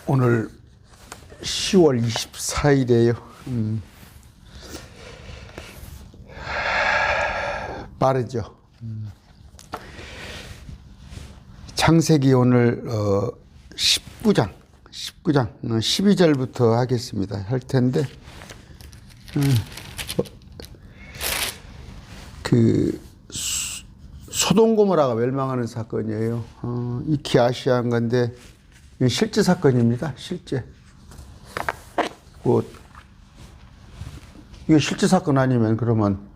오늘 10월 24일이에요. 빠르죠. 창세기 오늘 19장 12절부터 하겠습니다. 할 텐데 그 소돔 고모라가 멸망하는 사건이에요. 익히 아시아한 건데 실제 사건입니다. 실제. 이게 실제 사건 아니면 그러면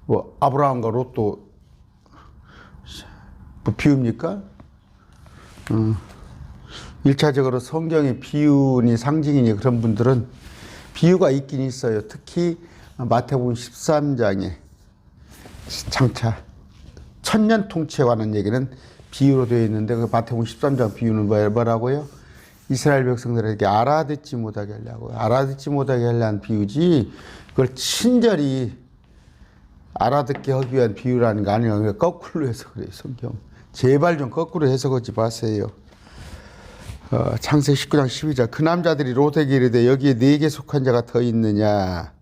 뭐 아브라함과 롯도 뭐 비유입니까? 1차적으로 성경의 비유니 상징이니 그런 분들은 비유가 있긴 있어요. 특히 마태복음 13장에 장차 천년 통치에 관한 얘기는 비유로 되어 있는데 그 마태복음 13장 비유는 뭐라고요? 이스라엘 백성들에게 알아듣지 못하게 하려고. 알아듣지 못하게 하려는 비유지 그걸 친절히 알아듣게 하기 위한 비유라는 거 아니에요. 거꾸로 해서 그래요. 성경. 제발 좀 거꾸로 해석하지 마세요. 창세기 19장 12절 그 남자들이 롯에게 이르되 여기에 네게 속한 자가 더 있느냐.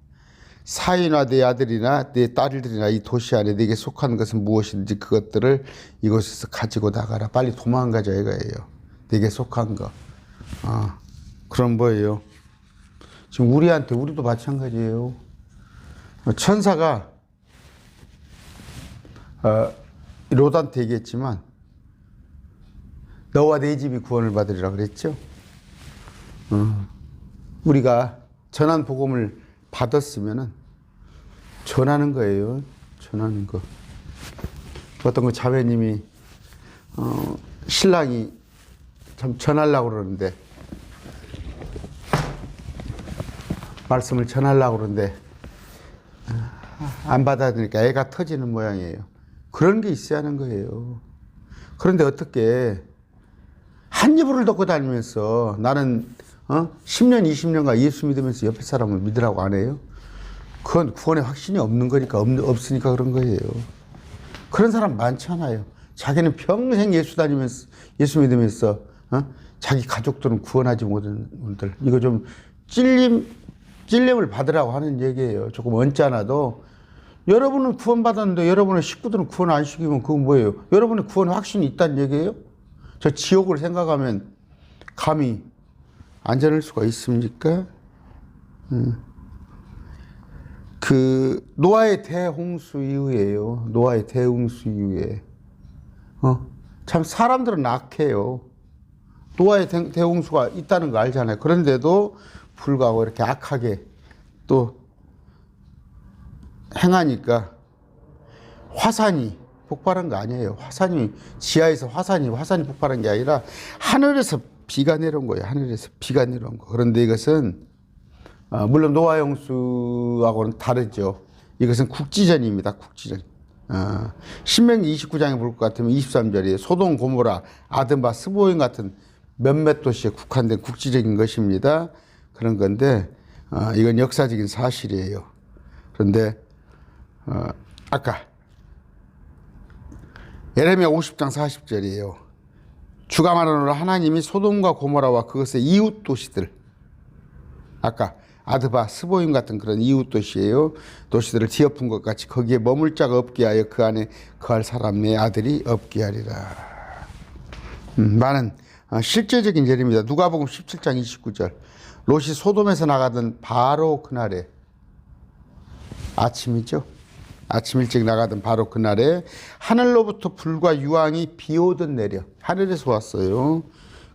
사위나 네 아들이나 네 딸들이나 이 도시 안에 네게 속한 것은 무엇인지 그것들을 이곳에서 가지고 나가라. 빨리 도망가자 이거예요. 네게 속한 거. 그럼 뭐예요? 지금 우리도 마찬가지예요. 천사가 롯한테 얘기했지만 너와 네 집이 구원을 받으리라 그랬죠. 우리가 전한 복음을 받았으면은 전하는 거예요. 전하는 거. 어떤 그 자매님이 신랑이 참 전하려고 그러는데 말씀을 전하려고 그러는데 안 받아들이니까 애가 터지는 모양이에요. 그런 게 있어야 하는 거예요. 그런데 어떻게 한 입을 덮고 다니면서 나는 10년, 20년간 예수 믿으면서 옆에 사람을 믿으라고 안 해요? 그건 구원의 확신이 없는 거니까, 없으니까 그런 거예요. 그런 사람 많잖아요. 자기는 평생 예수 믿으면서, 자기 가족들은 구원하지 못한 분들. 이거 좀 찔림을 받으라고 하는 얘기예요. 조금 언짢아도. 여러분은 구원받았는데 여러분의 식구들은 구원 안 시키면 그건 뭐예요? 여러분의 구원의 확신이 있다는 얘기예요? 저 지옥을 생각하면 감히 안전할 수가 있습니까? 그 노아의 대홍수 이후에요. 노아의 대홍수 이후에 참 사람들은 악해요. 노아의 대홍수가 있다는 거 알잖아요. 그런데도 불구하고 이렇게 악하게 또 행하니까 화산이 폭발한 거 아니에요. 지하에서 화산이 폭발한 게 아니라 하늘에서 비가 내려온 거예요. 하늘에서 비가 내려온 거. 그런데 이것은 물론 노아 홍수하고는 다르죠. 이것은 국지전입니다. 국지전. 신명기 29장에 볼 것 같으면 23절에 소돔 고모라 아드마 스보임 같은 몇몇 도시에 국한된 국지적인 것입니다. 그런 건데 이건 역사적인 사실이에요. 그런데 아까 예레미야 50장 40절이에요. 주가 말하노라 하나님이 소돔과 고모라와 그것의 이웃 도시들, 아까 아드바 스보임 같은 그런 이웃 도시예요. 도시들을 뒤엎은 것 같이 거기에 머물 자가 없게 하여 그 안에 거할 사람의 아들이 없게 하리라. 많은 실제적인 예입니다. 누가복음 17장 29절 롯이 소돔에서 나가던 바로 그날에 아침이죠. 아침 일찍 나가던 바로 그날에 하늘로부터 불과 유황이 비오듯 내려 하늘에서 왔어요.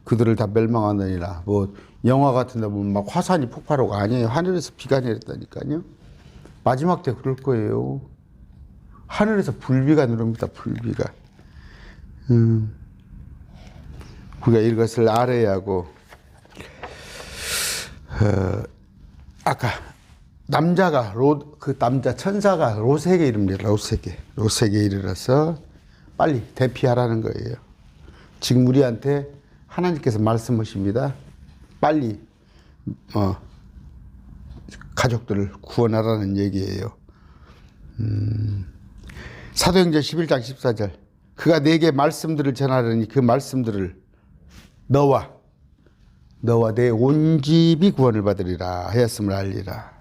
그들을 다 멸망하느니라. 뭐 영화 같은 데 보면 막 화산이 폭발하고 아니에요. 하늘에서 비가 내렸다니까요. 마지막 때 그럴 거예요. 하늘에서 불비가 내립니다. 불비가. 우리가 이것을 알아야 하고 아까 천사가 롯에게 이릅니다. 롯에게 이르러서 빨리 대피하라는 거예요. 지금 우리한테 하나님께서 말씀하십니다. 빨리 가족들을 구원하라는 얘기예요. 사도행전 11장 14절 그가 내게 말씀들을 전하려니 그 말씀들을 너와 너와 내 온 집이 구원을 받으리라 하였음을 알리라.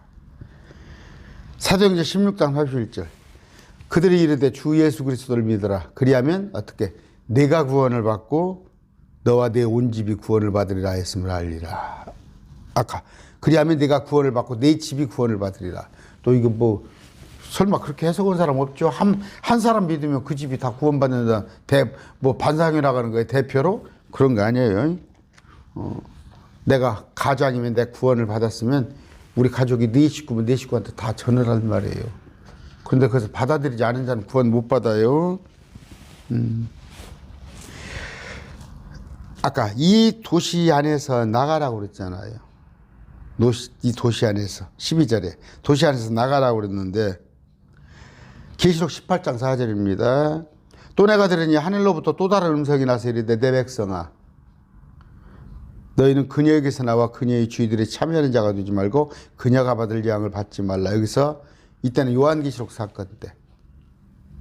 사도행전 16장 31절. 그들이 이르되 주 예수 그리스도를 믿어라. 그리하면 어떻게? 내가 구원을 받고 너와 내 온 집이 구원을 받으리라 했음을 알리라. 아까 그리하면 내가 구원을 받고 내 집이 구원을 받으리라. 또 이거 뭐 설마 그렇게 해석한 사람 없죠? 한 사람 믿으면 그 집이 다 구원받는다. 뭐 반상회라고 하는 거예요. 대표로? 그런 거 아니에요. 내가 가장이면 내 구원을 받았으면 우리 가족이 네 식구면 네 식구한테 다 전하란 말이에요. 그런데 그것을 받아들이지 않은 자는 구원 못 받아요. 아까 이 도시 안에서 나가라고 그랬잖아요. 이 도시 안에서 12절에 도시 안에서 나가라고 그랬는데 계시록 18장 4절입니다. 또 내가 들으니 하늘로부터 또 다른 음성이 나서 이르되 내 백성아 너희는 그녀에게서 나와 그녀의 주의들에 참여하는 자가 되지 말고 그녀가 받을 재앙을 받지 말라. 여기서 이때는 요한계시록 사건 때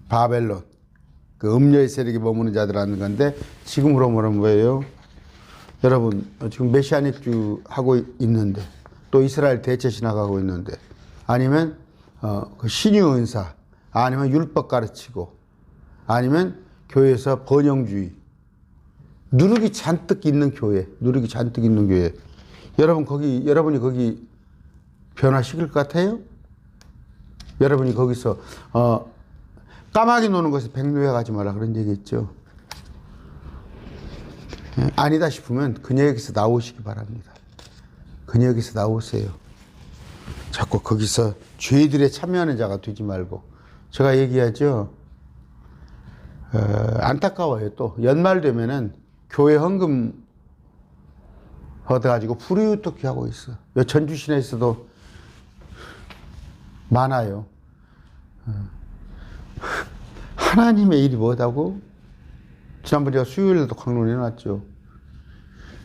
바벨론 그 음녀의 세력에 머무는 자들 하는 건데 지금으로 말하면 뭐예요? 여러분 지금 메시아닉주 하고 있는데 또 이스라엘 대체 신학하고 있는데 아니면 그 신유 은사 아니면 율법 가르치고 아니면 교회에서 번영주의 누룩이 잔뜩 있는 교회, 여러분이 거기 변화시킬 것 같아요? 여러분이 거기서 까마귀 노는 것에 백노예 가지 마라 그런 얘기 있죠. 아니다 싶으면 그녀에게서 나오시기 바랍니다. 그녀에게서 나오세요. 자꾸 거기서 죄들에 참여하는 자가 되지 말고 제가 얘기하죠. 안타까워요. 또 연말 되면은 교회 헌금 얻어가지고 불이웃돕기 하고 있어. 전주 시내에서도 많아요. 하나님의 일이 뭐다고? 지난번에 제가 수요일에도 강론해놨죠.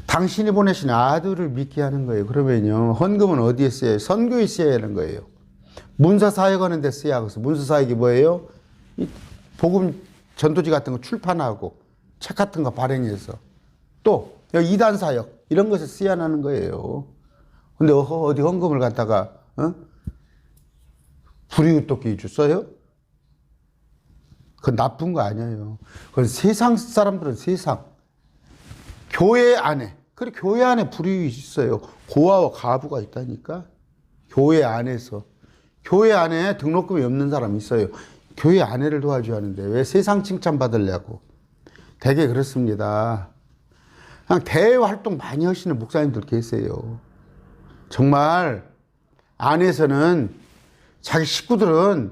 당신이 보내신 아들을 믿게 하는 거예요. 그러면요 헌금은 어디에 써야 해요? 선교에 써야 하는 거예요. 문서사역하는 데 써야 하겠어. 문서사역이 뭐예요? 복음 전도지 같은 거 출판하고 책 같은 거 발행해서 또 이단 사역 이런 것에 써야 하는 거예요. 근데 어디 헌금을 갖다가 불이웃돕기 써요? 그건 나쁜 거 아니에요. 그건 세상 사람들은 세상 교회 안에 그래 교회 안에 불이웃이 있어요. 고아와 가부가 있다니까. 교회 안에서 교회 안에 등록금이 없는 사람이 있어요. 교회 아내를 도와줘야 하는데 왜 세상 칭찬 받으려고. 되게 그렇습니다. 그냥 대외 활동 많이 하시는 목사님들 계세요. 정말 안에서는 자기 식구들은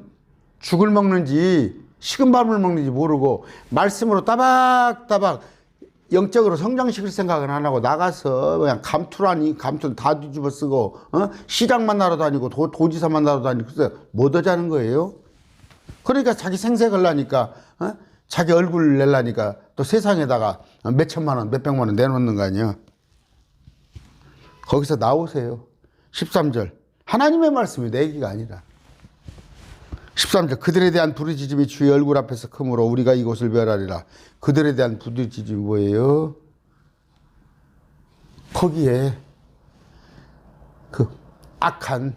죽을 먹는지 식은 밥을 먹는지 모르고 말씀으로 따박따박 영적으로 성장시킬 생각은 안 하고 나가서 그냥 감투 다 뒤집어 쓰고 시장 만나러 다니고 도지사 만나러 다니고 그래서 못 하자는 거예요. 그러니까 자기 생색을 나니까 자기 얼굴 내려니까 또 세상에다가 몇 천만 원, 몇 백만 원 내놓는 거 아니야. 거기서 나오세요. 13절. 하나님의 말씀이 내 얘기가 아니라. 13절. 그들에 대한 부르짖음이 주의 얼굴 앞에서 크므로 우리가 이곳을 멸하리라. 그들에 대한 부르짖음이 뭐예요? 거기에 그 악한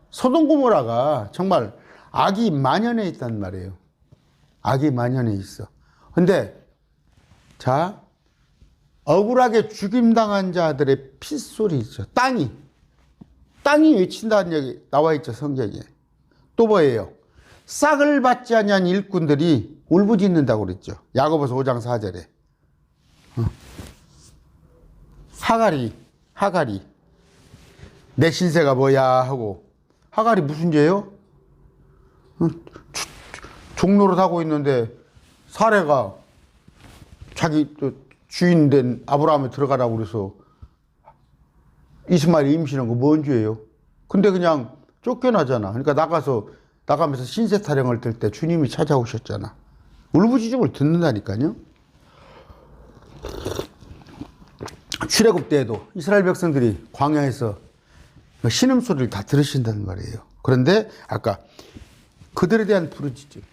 소돔 고모라가 정말 악이 만연해 있단 말이에요. 악이 만연해 있어. 근데 자 억울하게 죽임당한 자들의 핏소리 있죠. 땅이 외친다는 얘기 나와 있죠. 성경에. 또 뭐예요? 싹을 받지 아니한 일꾼들이 울부짖는다고 그랬죠. 야고보서 5장 4절에 하갈이 내 신세가 뭐야 하고. 하갈이 무슨 죄요? 종노릇 하고 있는데 사례가 자기 주인 된 아브라함에 들어가라고 그래서 이스마엘 임신한 거 뭔 죄예요? 근데 그냥 쫓겨나잖아. 그러니까 나가면서 신세 타령을 들 때 주님이 찾아오셨잖아. 울부짖음을 듣는다니까요. 출애굽 때에도 이스라엘 백성들이 광야에서 신음소리를 다 들으신다는 말이에요. 그런데 아까 그들에 대한 부르짖음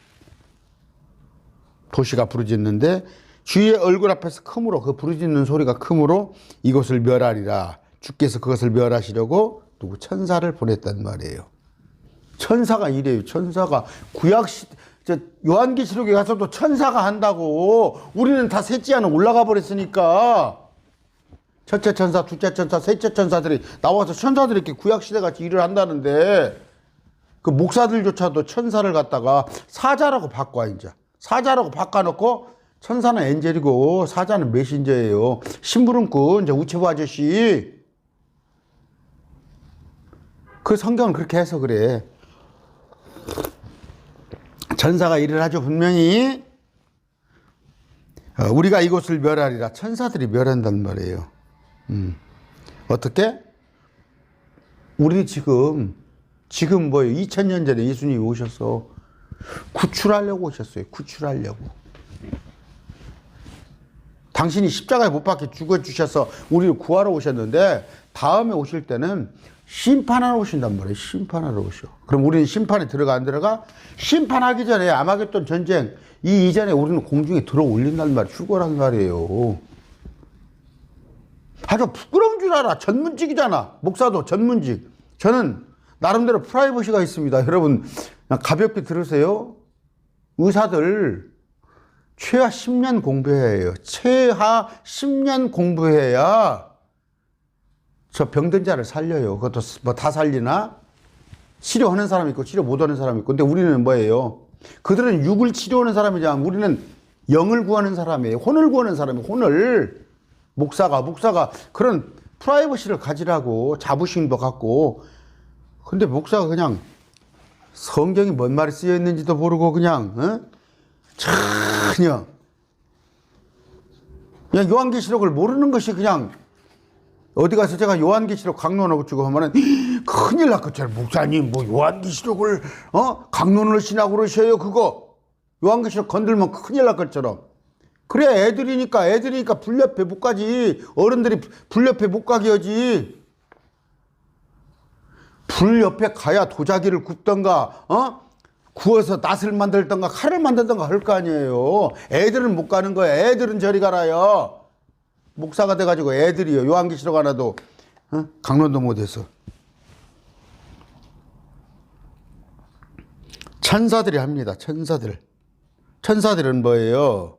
도시가 부르짖는데 주의 얼굴 앞에서 크므로 그 부르짖는 소리가 크므로 이것을 멸하리라. 주께서 그것을 멸하시려고 누구 천사를 보냈단 말이에요. 천사가 이래요. 천사가 요한계시록에 가서도 천사가 한다고. 우리는 다 셋째 안에 올라가 버렸으니까. 첫째 천사, 둘째 천사, 셋째 천사들이 나와서 천사들이 이렇게 구약시대같이 일을 한다는데 그 목사들조차도 천사를 갖다가 사자라고 바꿔. 이제 사자라고 바꿔놓고 천사는 엔젤이고 사자는 메신저예요. 심부름꾼, 이제 우체부 아저씨. 그 성경은 그렇게 해서 그래. 천사가 일을 하죠. 분명히 우리가 이곳을 멸하리라. 천사들이 멸한단 말이에요. 어떻게? 우리 지금 뭐예요? 2000년 전에 예수님이 오셔서 구출하려고 오셨어요. 구출하려고. 당신이 십자가에 못 박혀 죽어주셔서 우리를 구하러 오셨는데 다음에 오실 때는 심판하러 오신단 말이에요. 심판하러 오셔. 그럼 우리는 심판에 들어가 안 들어가? 심판하기 전에 아마겟돈 전쟁 이전에 우리는 공중에 들어 올린단 말이에요. 출고란 말이에요. 아주 부끄러운 줄 알아. 전문직이잖아. 목사도 전문직. 저는 나름대로 프라이버시가 있습니다. 여러분 가볍게 들으세요. 의사들 최하 10년 공부해야 해요. 최하 10년 공부해야 저 병든 자를 살려요. 그것도 뭐 다 살리나? 치료하는 사람이 있고 치료 못하는 사람이 있고. 근데 우리는 뭐예요? 그들은 육을 치료하는 사람이지만 우리는 영을 구하는 사람이에요. 혼을 구하는 사람이에요. 혼을. 목사가 그런 프라이버시를 가지라고. 자부심도 갖고. 근데 목사가 그냥 성경이 뭔 말이 쓰여 있는지도 모르고 그냥 전혀 그냥 요한계시록을 모르는 것이 그냥 어디 가서 제가 요한계시록 강론하고 주고 하면은 큰일 났겠잖아요. 목사님 뭐 요한계시록을 강론을 신하고 그러셔요. 그거 요한계시록 건들면 큰일 날 것처럼. 그래 애들이니까 불옆에 못 가지. 어른들이 불옆에 못 가게 하지. 불옆에 가야 도자기를 굽던가 구워서 낫을 만들던가 칼을 만들던가 할 거 아니에요. 애들은 못 가는 거야. 애들은 저리 가라요. 목사가 돼가지고 애들이요. 요한계시록 하나도 강론도 못해서. 천사들이 합니다. 천사들은 뭐예요?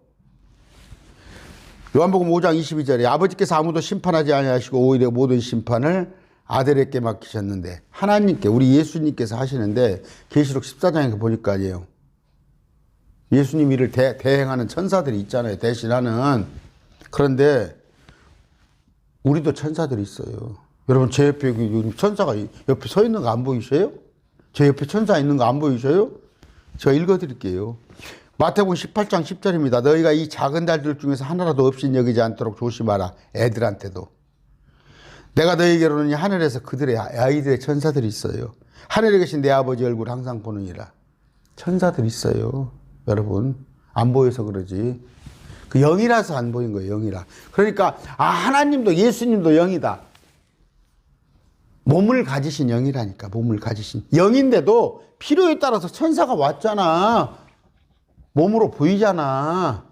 요한복음 5장 22절에 아버지께서 아무도 심판하지 아니하시고 오히려 모든 심판을 아들에게 맡기셨는데 하나님께 우리 예수님께서 하시는데 계시록 14장에 보니까 아니에요. 예수님 일을 대행하는 천사들이 있잖아요. 대신하는. 그런데 우리도 천사들이 있어요. 여러분 제 옆에 천사가 옆에 서 있는 거 안 보이셔요? 제 옆에 천사 있는 거 안 보이셔요? 제가 읽어드릴게요. 마태복음 18장 10절입니다. 너희가 이 작은 달들 중에서 하나라도 없이 여기지 않도록 조심하라. 애들한테도. 내가 너희에게로는 하늘에서 그들의 아이들의 천사들이 있어요. 하늘에 계신 내 아버지 얼굴 항상 보느니라. 천사들이 있어요. 여러분 안 보여서 그러지. 그 영이라서 안 보인 거예요. 영이라. 그러니까 하나님도 예수님도 영이다. 몸을 가지신 영이라니까. 몸을 가지신 영인데도 필요에 따라서 천사가 왔잖아. 몸으로 보이잖아.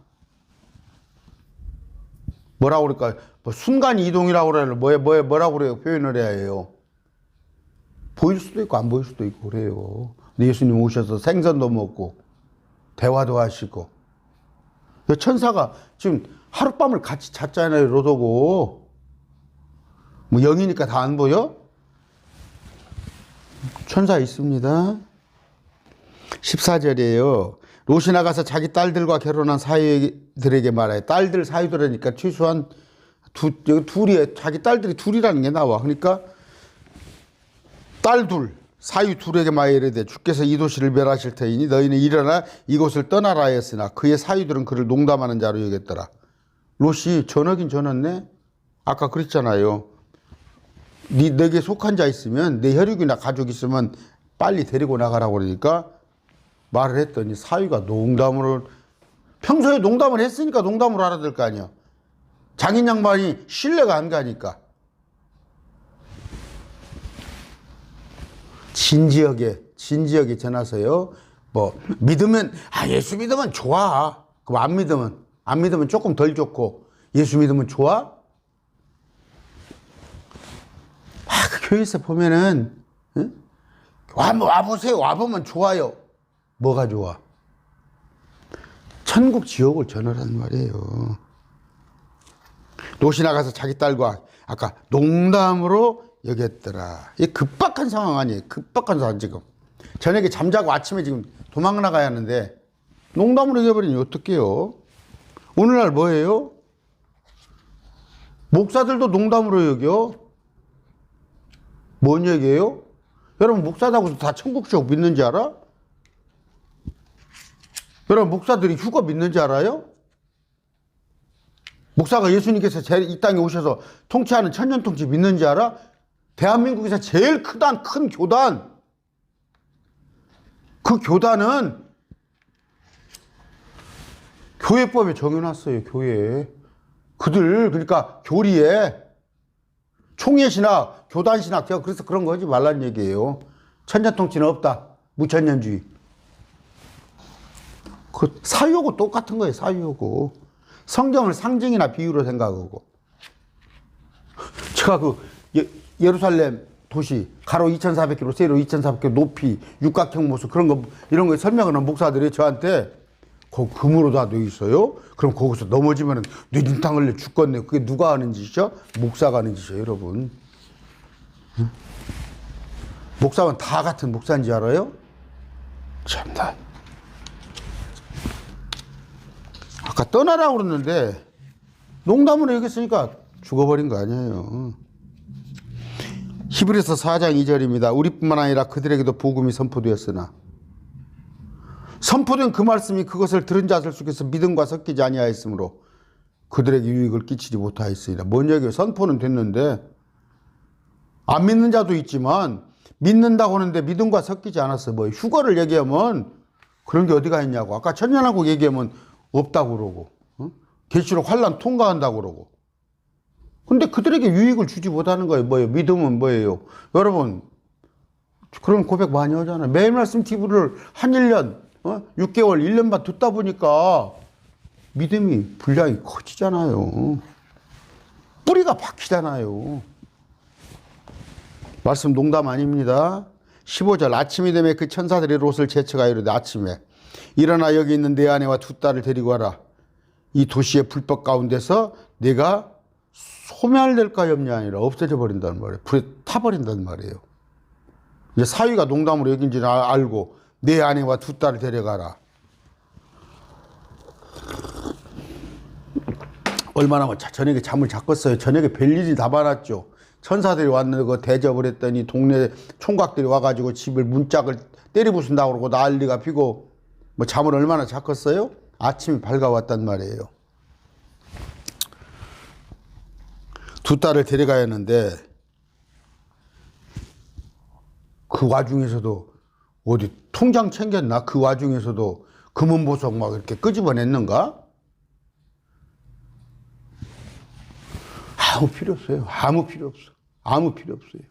뭐라고 그럴까? 뭐 순간 이동이라고 그래요. 뭐라고 그래요? 표현을 해야 해요. 보일 수도 있고 안 보일 수도 있고 그래요. 근데 예수님 오셔서 생선도 먹고 대화도 하시고. 천사가 지금 하룻밤을 같이 잤잖아요. 로도고. 뭐 영이니까 다 안 보여? 천사 있습니다. 14절이에요. 롯이 나가서 자기 딸들과 결혼한 사위들에게 말해. 딸들 사위들이니까 최소한 둘이, 자기 딸들이 둘이라는 게 나와. 그러니까 딸 둘, 사위 둘에게 말하되 주께서 이 도시를 멸하실 터이니 너희는 일어나 이곳을 떠나라 하였으나 그의 사위들은 그를 농담하는 자로 여겼더라. 롯이 전하긴 전했네. 아까 그랬잖아요. 내게 속한 자 있으면 내 혈육이나 가족 있으면 빨리 데리고 나가라고 그러니까 말을 했더니 사위가 농담으로, 평소에 농담을 했으니까 농담으로 알아들 거 아니야. 장인 양반이 신뢰가 안 가니까. 진지하게 전하세요. 뭐 믿으면 예수 믿으면 좋아. 그럼 안 믿으면 안 믿으면 조금 덜 좋고 예수 믿으면 좋아? 그 교회에서 보면은 응? 와보세요. 와보면 좋아요. 뭐가 좋아? 천국 지옥을 전하란 말이에요. 노시 나가서 자기 딸과 아까 농담으로 여겼더라. 이 급박한 상황 아니에요. 급박한 상황 지금. 저녁에 잠자고 아침에 지금 도망 나가야 하는데 농담으로 여겨버리니 어떡해요? 오늘날 뭐예요? 목사들도 농담으로 여겨. 뭔 얘기예요? 여러분 목사다고 다 천국 지옥 믿는지 알아? 여러분 목사들이 휴거 믿는지 알아요? 목사가 예수님께서 이 땅에 오셔서 통치하는 천년통치 믿는지 알아? 대한민국에서 제일 큰 교단, 그 교단은 교회법에 정해놨어요. 교회에. 그들 그러니까 교리에 총회신학, 교단신학, 제가 그래서 그런 거 하지 말란 얘기예요. 천년통치는 없다. 무천년주의. 그 사유하고 똑같은 거예요. 사유하고. 성경을 상징이나 비유로 생각하고. 제가 그 예루살렘 도시 가로 2,400km, 세로 2,400km, 높이, 육각형 모습 그런 거 이런 거 설명하는 목사들이 저한테 그 금으로 다 되어 있어요. 그럼 거기서 넘어지면 뇌 진탕 흘려 죽겠네. 그게 누가 하는 짓이죠? 목사가 하는 짓이에요, 여러분. 응? 목사는 다 같은 목사인지 알아요? 참나. 아까 떠나라고 그랬는데 농담으로 얘기했으니까 죽어버린 거 아니에요. 히브리서 4장 2절입니다. 우리뿐만 아니라 그들에게도 복음이 선포되었으나 선포된 그 말씀이 그것을 들은 자들 속에서 믿음과 섞이지 아니하였으므로 그들에게 유익을 끼치지 못하였으리라. 뭔 얘기예요? 선포는 됐는데 안 믿는 자도 있지만 믿는다고 하는데 믿음과 섞이지 않았어요. 뭐 휴거를 얘기하면 그런 게 어디가 있냐고. 아까 천년왕국 얘기하면 없다고 그러고 계시록 환란 통과한다고 그러고. 근데 그들에게 유익을 주지 못하는 거예요. 뭐예요? 믿음은 뭐예요? 여러분 그런 고백 많이 하잖아요. 매일 말씀 TV를 한 1년 6개월 1년 반 듣다 보니까 믿음이 분량이 커지잖아요. 뿌리가 박히잖아요. 말씀 농담 아닙니다. 15절 아침이 되매 그 천사들이 롯을 제쳐가 이르되 아침에 일어나 여기 있는 내 아내와 두 딸을 데리고 와라. 이 도시의 불법 가운데서 내가 소멸될까 염려 아니라 없어져 버린다는 말이에요. 불에 타버린다는 말이에요. 이제 사위가 농담으로 여긴지는 알고 내 아내와 두 딸을 데려가라. 얼마나 저녁에 잠을 잤겠어요. 저녁에 별일이 다 많았죠. 천사들이 왔는데 대접을 했더니 동네 총각들이 와가지고 집을 문짝을 때리부순다고 그러고 난리가 피고 뭐 잠을 얼마나 잤겠어요? 아침이 밝아왔단 말이에요. 두 딸을 데려가야 했는데 그 와중에서도 어디 통장 챙겼나? 그 와중에서도 금은보석 막 이렇게 끄집어냈는가? 아무 필요 없어요. 아무 필요 없어. 아무 필요 없어요.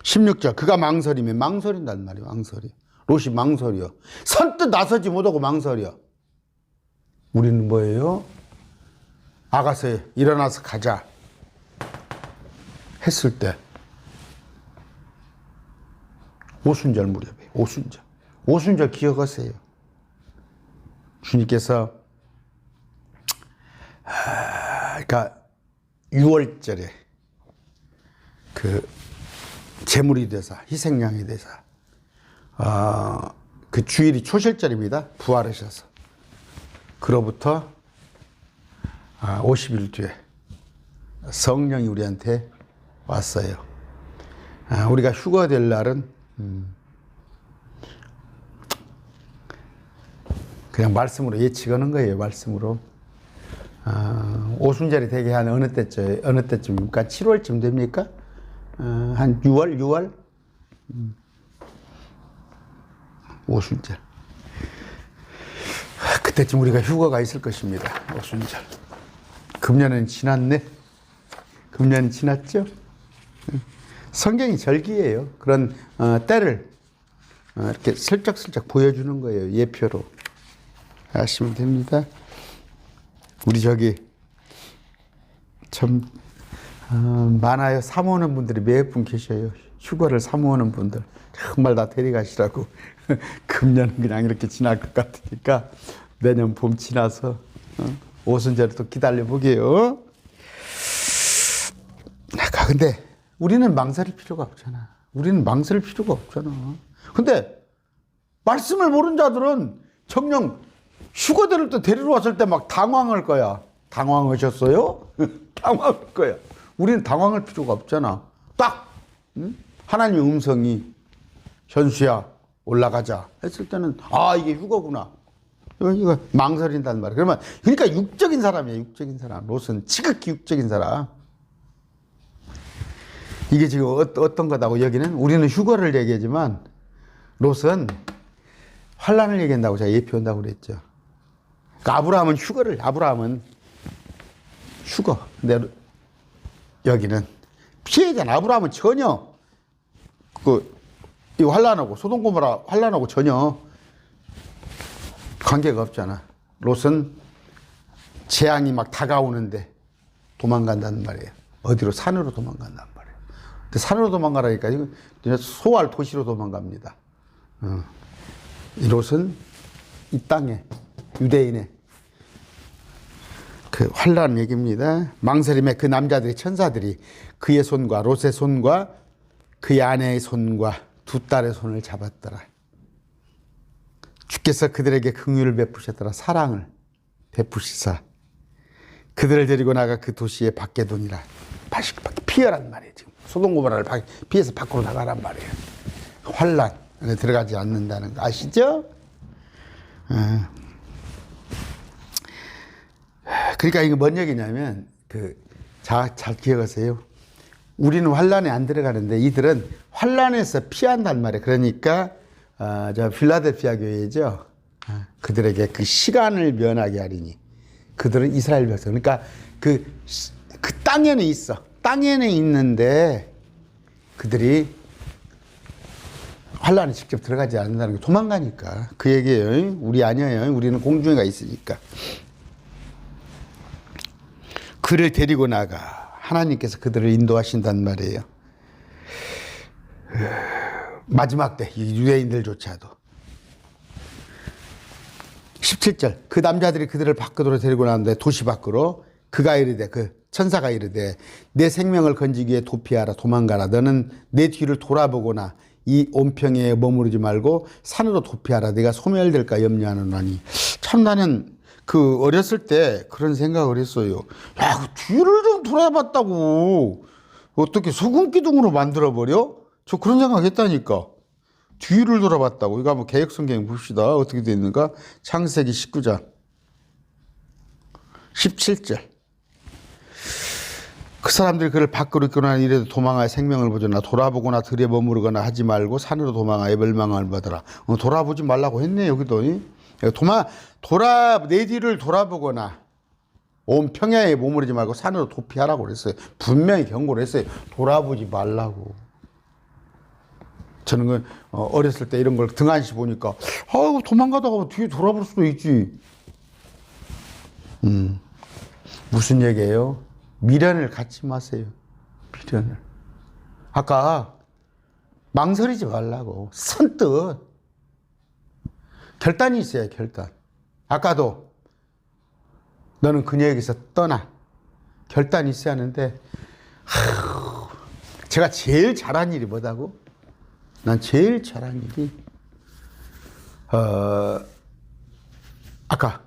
16절 그가 망설이면 망설인단 말이에요. 망설이. 롯이 망설이요. 선뜻 나서지 못하고 망설이요. 우리는 뭐예요? 아가서 일어나서 가자 했을 때 오순절 무렵에 오순절 기억하세요. 주님께서 그러니까 6월절에 그 제물이 되사 희생양이 되사 그 주일이 초실절입니다. 부활하셔서 그로부터 50일 뒤에 성령이 우리한테 왔어요. 우리가 휴거될 날은 그냥 말씀으로 예측하는 거예요. 말씀으로. 오순절이 되게 한 어느 때쯤입니까? 7월쯤 됩니까? 한 6월? 오순절. 그때쯤 우리가 휴가가 있을 것입니다. 오순절. 금년은 지났네? 금년은 지났죠? 성경이 절기예요. 그런 때를 이렇게 슬쩍슬쩍 보여주는 거예요. 예표로. 아시면 됩니다. 우리 저기 참 많아요. 사모하는 분들이 몇 분 계셔요. 휴가를 사모하는 분들 정말 다 데려가시라고. 금년은 그냥 이렇게 지날 것 같으니까 내년 봄 지나서 오순절에 또 기다려 보게요. 근데 우리는 망설일 필요가 없잖아. 우리는 망설일 필요가 없잖아. 근데 말씀을 모르는 자들은 정녕 휴가들을 또 데리러 왔을 때 막 당황할 거야. 당황하셨어요? 당황할 거야. 우리는 당황할 필요가 없잖아. 딱 하나님의 음성이 현수야 올라가자 했을 때는 아 이게 휴가구나. 이거 망설인단 말이야. 그러니까 육적인 사람이야. 육적인 사람. 롯은 지극히 육적인 사람. 이게 지금 어떤 거다고 여기는 우리는 휴거를 얘기하지만 롯은 환란을 얘기한다고 제가 예표한다고 그랬죠. 그러니까 아브라함은 휴거. 근데 여기는 피해자는 아브라함은 전혀 이 환란하고 소돔 고모라 환란하고 전혀 관계가 없잖아. 롯은 재앙이 막 다가오는데 도망간다는 말이에요. 어디로? 산으로 도망간단 말이에요. 근데 산으로 도망가라니까 이거 소알 도시로 도망갑니다. 이 롯은 이 땅에 유대인의 그 환란 얘기입니다. 망설임에 그 남자들이 천사들이 그의 손과 롯의 손과 그의 아내의 손과 두 딸의 손을 잡았더라. 주께서 그들에게 긍휼을 베푸셨더라. 사랑을 베푸시사 그들을 데리고 나가 그 도시에 밖에 두니라. 피하란 말이에요. 지금 소돔 고모라를 피해서 밖으로 나가란 말이에요. 환란 안에 들어가지 않는다는 거 아시죠? 그러니까 이게 뭔 얘기냐면 잘 기억하세요. 우리는 환란에 안 들어가는데 이들은 환란에서 피한단 말이에요. 그러니까 저 필라델피아 교회죠. 그들에게 그 시간을 면하게 하리니 그들은 이스라엘 백성. 그러니까 그 땅에는 있어. 땅에는 있는데 그들이 환란에 직접 들어가지 않는다는 게 도망가니까. 그 얘기예요. 우리 아니에요. 우리는 공중에가 있으니까. 그를 데리고 나가. 하나님께서 그들을 인도하신단 말이에요. 마지막 때 유대인들조차도 17절 그 남자들이 그들을 밖으로 데리고 나왔는데 도시 밖으로 그가 이르되 그 천사가 이르되 내 생명을 건지기 위해 도피하라 도망가라 너는 내 뒤를 돌아보거나 이 온평에 머무르지 말고 산으로 도피하라 내가 소멸될까 염려하노니. 참 나는 그 어렸을 때 그런 생각을 했어요. 야, 그 뒤를 좀 돌아봤다고 어떻게 소금기둥으로 만들어버려? 저 그런 생각 했다니까. 뒤를 돌아봤다고. 이거 한번 개혁성경 봅시다. 어떻게 되어 있는가? 창세기 19장 17절 그 사람들이 그를 밖으로 이끌어나 이래도 도망하여 생명을 보존하나 돌아보거나 들에 머무르거나 하지 말고 산으로 도망하여 멸망을 받으라. 돌아보지 말라고 했네. 여기도 내 뒤를 돌아보거나 온 평야에 머무르지 말고 산으로 도피하라고 그랬어요. 분명히 경고를 했어요. 돌아보지 말라고. 저는 어렸을 때 이런 걸 등한시 보니까 도망가다가 뒤에 돌아볼 수도 있지. 무슨 얘기예요? 미련을 갖지 마세요. 미련을. 아까 망설이지 말라고. 선뜻 결단이 있어야 결단. 아까도 너는 그녀에게서 떠나. 결단이 있어야 하는데 제가 제일 잘한 일이 뭐다고? 난 제일 잘한 일이 아까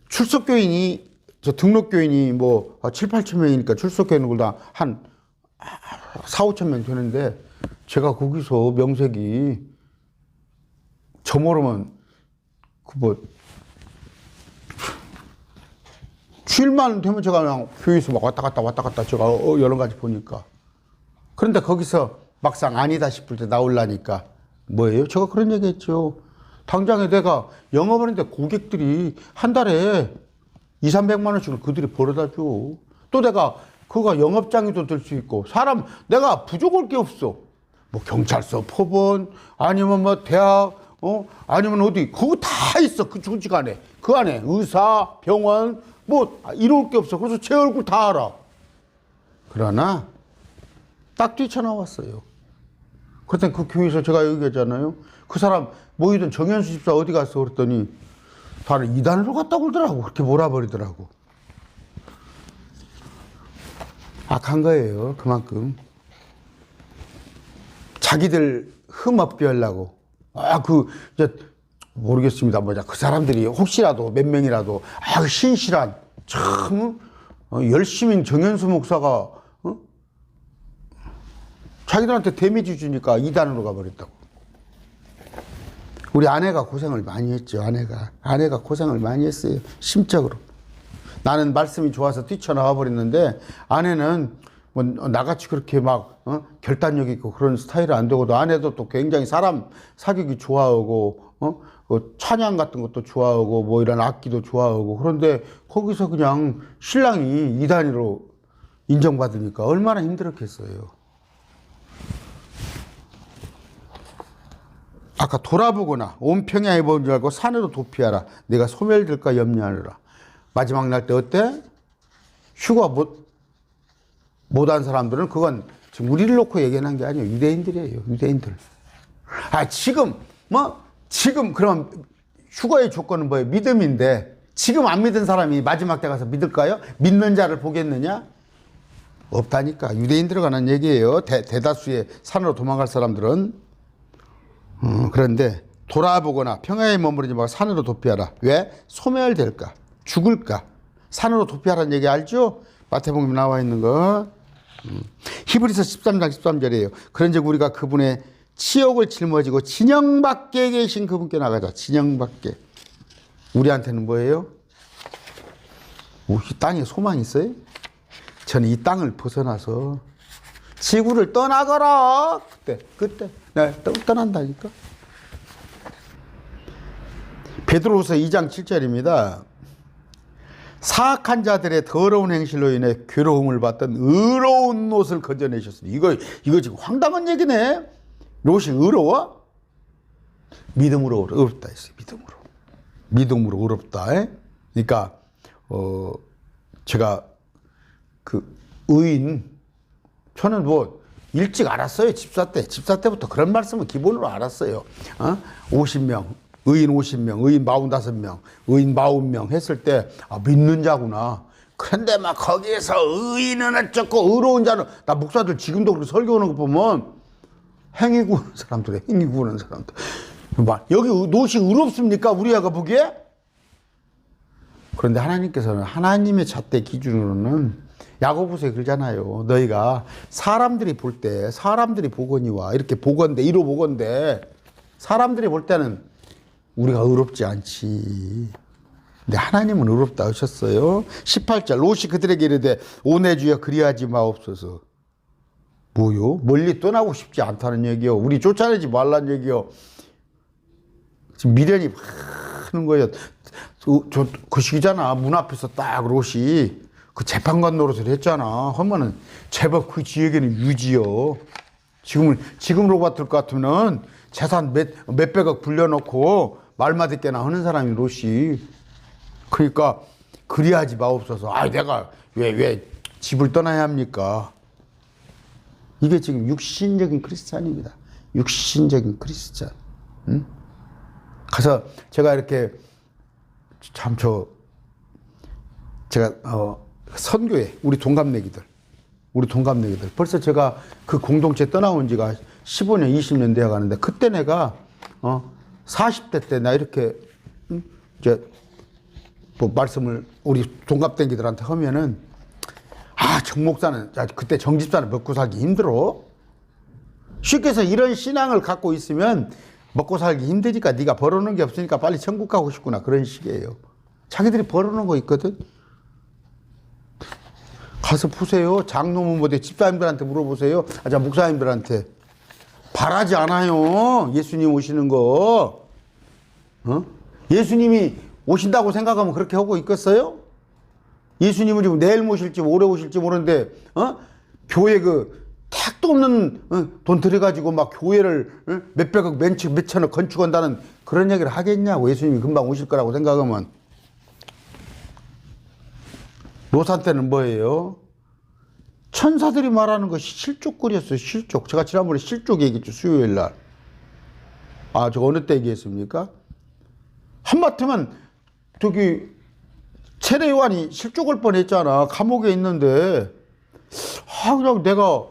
출석교인이 등록교인이 뭐 7, 8천 명이니까 출석교인을 다 한 4, 5천 명 되는데 제가 거기서 명색이 저 모르면 주일만 되면 제가 그냥 교회에서 막 왔다 갔다 제가 여러 가지 보니까. 그런데 거기서 막상 아니다 싶을 때 나오려니까 뭐예요? 제가 그런 얘기 했죠. 당장에 내가 영업하는데 고객들이 한 달에 2, 300만 원씩을 그들이 벌어다 줘. 또 내가 그가 영업장이도 될 수 있고 내가 부족할 게 없어. 뭐 경찰서, 법원, 아니면 뭐 대학, 아니면 어디, 그거 다 있어. 그 조직 안에. 그 안에 의사, 병원, 뭐, 이럴 게 없어. 그래서 제 얼굴 다 알아. 그러나, 딱 뛰쳐나왔어요. 그때 그 교회에서 제가 얘기하잖아요. 그 사람 모이던 정현수 집사 어디 갔어? 그랬더니, 다른 이단으로 갔다고 그러더라고. 그렇게 몰아버리더라고. 악한 거예요. 그만큼. 자기들 흠 없게 하려고. 이제, 모르겠습니다. 그 사람들이 혹시라도 몇 명이라도, 신실한, 참, 열심히 정현수 목사가, 자기들한테 데미지 주니까 이단으로 가버렸다고. 우리 아내가 고생을 많이 했죠. 아내가 고생을 많이 했어요. 심적으로. 나는 말씀이 좋아서 뛰쳐나와 버렸는데, 아내는 뭐 나같이 그렇게 막 결단력 있고 그런 스타일은 안 되고도, 아내도 또 굉장히 사람 사귀기 좋아하고 찬양 같은 것도 좋아하고 뭐 이런 악기도 좋아하고, 그런데 거기서 그냥 신랑이 이단으로 인정받으니까 얼마나 힘들었겠어요. 아까 돌아보거나 온 평야에 본 줄 알고 산으로 도피하라. 내가 소멸될까 염려하느라. 마지막 날 때 어때? 휴가 못한 사람들은 그건 지금 우리를 놓고 얘기하는 게 아니에요. 유대인들이에요. 유대인들. 지금 그럼 휴가의 조건은 뭐예요? 믿음인데, 지금 안 믿은 사람이 마지막 때 가서 믿을까요? 믿는 자를 보겠느냐? 없다니까. 유대인들에 관한 얘기예요. 대다수의 산으로 도망갈 사람들은. 그런데 돌아보거나 평야에 머무르지 말고 산으로 도피하라. 왜? 소멸될까? 죽을까? 산으로 도피하라는 얘기 알죠? 마태복음에 나와 있는 거. 히브리서 13장 13절이에요. 그런즉 우리가 그분의 치욕을 짊어지고 진영 밖에 계신 그분께 나가자. 진영 밖에. 우리한테는 뭐예요? 이 땅에 소망이 있어요? 저는 이 땅을 벗어나서 지구를 떠나거라. 그때 떠난다니까. 베드로후서 2장 7절입니다. 사악한 자들의 더러운 행실로 인해 괴로움을 받던 의로운 롯을 건져내셨으니. 이거 지금 황당한 얘기네. 롯이 의로워? 믿음으로 의롭다 했어요. 믿음으로 의롭다. 그러니까 제가 그 의인, 저는 뭐 일찍 알았어요. 집사 때부터 그런 말씀은 기본으로 알았어요. 50명, 의인 50명, 의인 45명, 의인 40명 했을 때, 믿는 자구나. 그런데 막 거기에서 의인은 어쩌고 의로운 자는, 나 목사들 지금도 그렇게 설교하는 거 보면 행위 구하는 사람들. 여기 롯이 의롭습니까? 우리가 보기에? 그런데 하나님께서는 하나님의 잣대 기준으로는 야고보서에 그러잖아요. 너희가 사람들이 볼 때, 사람들이 보거니와, 이렇게 보건대, 이로 보건대, 사람들이 볼 때는 우리가 의롭지 않지. 근데 하나님은 의롭다 하셨어요. 18절, 롯이 그들에게 이르되 오내 주여 그리하지 마옵소서. 뭐요? 멀리 떠나고 싶지 않다는 얘기요. 우리 쫓아내지 말라는 얘기요. 지금 미련이 막 하는 거예요. 그 시기잖아. 문 앞에서 딱 롯이 그 재판관 노릇을 했잖아. 하면은 제법 그 지역에는 유지요. 지금으로 봤을 것 같으면은 재산 몇백억 불려놓고 말만 듣게나 하는 사람이 롯이. 그러니까 그리하지 마옵소서. 내가 왜 집을 떠나야 합니까? 이게 지금 육신적인 크리스찬입니다. 육신적인 크리스찬. 응? 가서 제가 이렇게 제가 선교회 우리 동갑내기들 벌써 제가 그 공동체 떠나온 지가 15년 20년 되어 가는데, 그때 내가 40대 때 나 이렇게 이제 뭐 말씀을 우리 동갑내기들한테 하면은, 정 목사는, 그때 정 집사는 먹고 살기 힘들어. 쉽게 해서 이런 신앙을 갖고 있으면 먹고 살기 힘드니까 네가 벌어놓은 게 없으니까 빨리 천국 가고 싶구나, 그런 식이에요. 자기들이 벌어놓은 거 있거든. 가서 보세요. 장로문 못해 집사님들한테 물어보세요. 목사님들한테. 바라지 않아요. 예수님 오시는 거. 예수님이 오신다고 생각하면 그렇게 하고 있겠어요? 예수님은 지금 내일 모실지 오래 오실지 모르는데, 교회 택도 없는 돈 들여가지고 막 교회를 몇백억 몇천억 건축한다는 그런 얘기를 하겠냐고. 예수님이 금방 오실 거라고 생각하면. 노산 때는 뭐예요? 천사들이 말하는 것이 실족거리였어요. 실족. 제가 지난번에 실족 얘기했죠. 수요일 날. 아, 저 어느 때 얘기했습니까? 한마디면 저기 세례 요한이 실족할 뻔했잖아. 감옥에 있는데. 아, 그냥 내가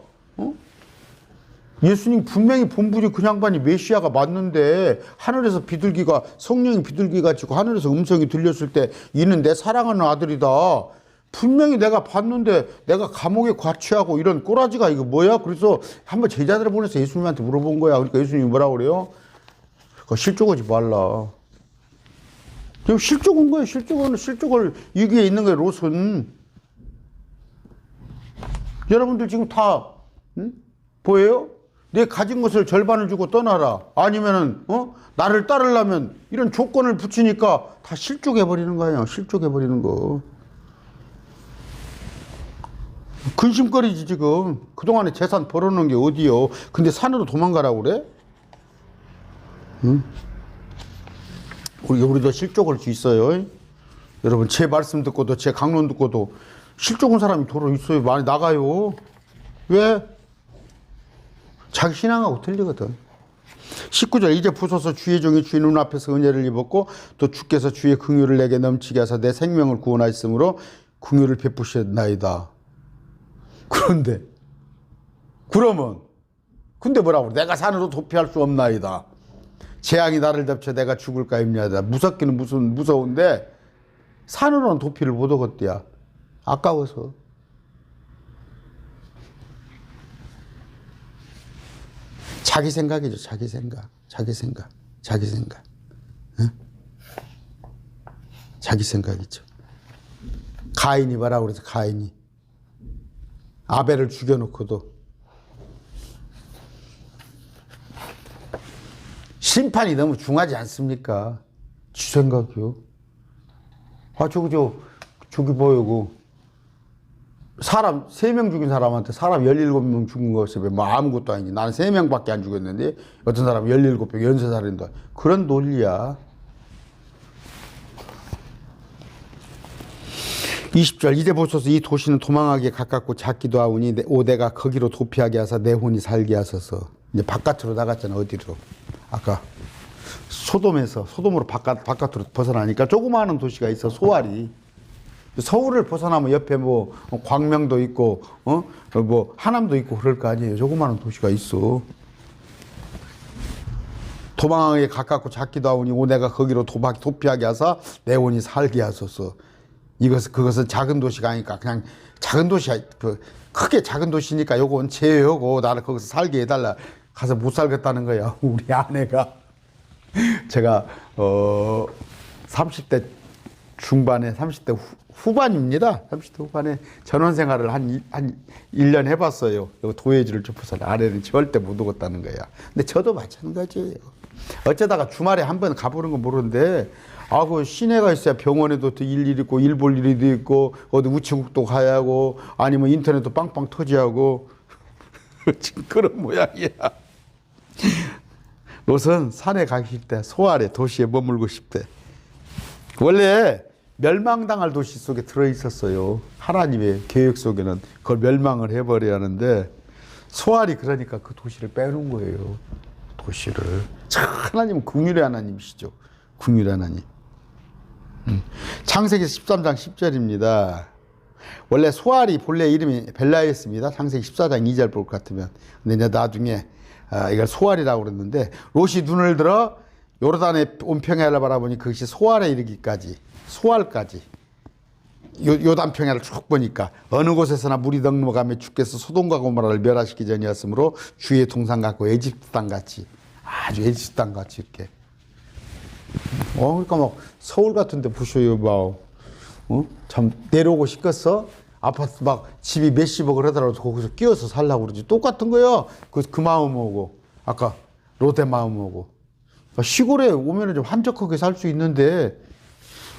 예수님 분명히 본분이 그 양반이 메시아가 맞는데 하늘에서 비둘기가 성령이 비둘기가 지고 하늘에서 음성이 들렸을 때 이는 내 사랑하는 아들이다. 분명히 내가 봤는데 내가 감옥에 과취하고 이런 꼬라지가 이거 뭐야? 그래서 한번 제자들을 보내서 예수님한테 물어본 거야. 그러니까 예수님이 뭐라고 그래요? 그거 실족하지 말라. 지금 실족한 거예요. 실족을 여기에 있는 거예요. 롯은. 여러분들 지금 다 보여요? 내 가진 것을 절반을 주고 떠나라. 아니면은 나를 따르려면 이런 조건을 붙이니까 다 실족해 버리는 거예요. 실족해 버리는 거. 근심거리지 지금. 그동안에 재산 벌어놓은 게 어디요? 근데 산으로 도망가라고 그래? 응? 우리도 실족할 수 있어요. 여러분 제 말씀 듣고도 제 강론 듣고도 실족한 사람이 도로 있어요. 많이 나가요. 왜? 자기 신앙하고 틀리거든. 19절 이제 부서서 주의 종이 주의 눈앞에서 은혜를 입었고 또 주께서 주의 긍휼을 내게 넘치게 하사 내 생명을 구원하였으므로 긍휼을 베푸셨나이다. 근데 뭐라고 그래? 내가 산으로 도피할 수 없나이다. 재앙이 나를 덮쳐 내가 죽을까 임냐이다. 무섭기는 무서운데 산으로는 도피를 못 오겠대야. 아까워서. 자기 생각이죠. 자기 생각. 응? 자기 생각이죠. 가인이 뭐라고 그래서 가인이 아벨을 죽여놓고도 심판이 너무 중하지 않습니까? 지 생각이요. 아, 저기 보이고 사람 3명 죽인 사람한테 사람 17명 죽은 것이 뭐 아무것도 아니지. 나는 3명밖에 안 죽였는데 어떤 사람은 17명 연쇄살인다. 그런 논리야. 20절 이제 보소서 이 도시는 도망하기에 가깝고 작기도 하오니 내가 거기로 도피하게 하사 내 혼이 살게 하소서. 이제 바깥으로 나갔잖아. 어디로? 아까 소돔으로 바깥으로 벗어나니까 조그마한 도시가 있어. 소알이. 서울을 벗어나면 옆에 뭐 광명도 있고 뭐 하남도 있고 그럴 거 아니에요. 조그마한 도시가 있어. 도망하기에 가깝고 작기도 하오니 내가 거기로 도피하게 하사 내 혼이 살게 하소서. 그것은 작은 도시가 아니니까 그냥 작은 도시야. 크게 작은 도시니까 요건 제외하고 나를 거기서 살게 해달라. 가서 못 살겠다는 거야. 우리 아내가. 제가 30대 중반에 30대 후반입니다. 30대 후반에 전원 생활을 한 1년 해봤어요. 도예지를 좁혀서 아내는 절대 못 오겠다는 거야. 근데 저도 마찬가지예요. 어쩌다가 주말에 한 번 가보는 건 모르는데 그 시내가 있어야 병원에도 일일 있고 일 볼 일도 있고 어디 우체국도 가야 하고 아니면 인터넷도 빵빵 터지하고 지금 그런 모양이야. 롯은 산에 가기 싫대. 소알에 도시에 머물고 싶대. 원래 멸망당할 도시 속에 들어있었어요. 하나님의 계획 속에는 그걸 멸망을 해버려야 하는데 소알이 그러니까 그 도시를 빼놓은 거예요. 도시를. 참 하나님은 긍휼의 하나님이시죠. 긍휼의 하나님. 창세기 13장 10절입니다. 원래 소알이 본래 이름이 벨라였습니다. 창세기 14장 2절 볼 것 같으면. 근데 이제 나중에 이걸 소알이라고 그랬는데 롯이 눈을 들어 요르단의 온평야를 바라보니 그것이 소알에 이르기까지 소알까지 요단 평야를 쭉 보니까 어느 곳에서나 물이 넘어가며 주께서 소돔과 고모라를 멸하시기 전이었으므로 주의 동산 같고 에집트 땅 같이 아주 에집트 땅 같이 이렇게 그러니까 막 서울 같은데 보셔요. 참 내려오고 싶겠어? 아파트 막 집이 몇십억을 하더라도 거기서 끼어서 살라고 그러지. 똑같은 거야. 그 마음하고 아까 롯의 마음하고 시골에 오면은 좀 한적하게 살 수 있는데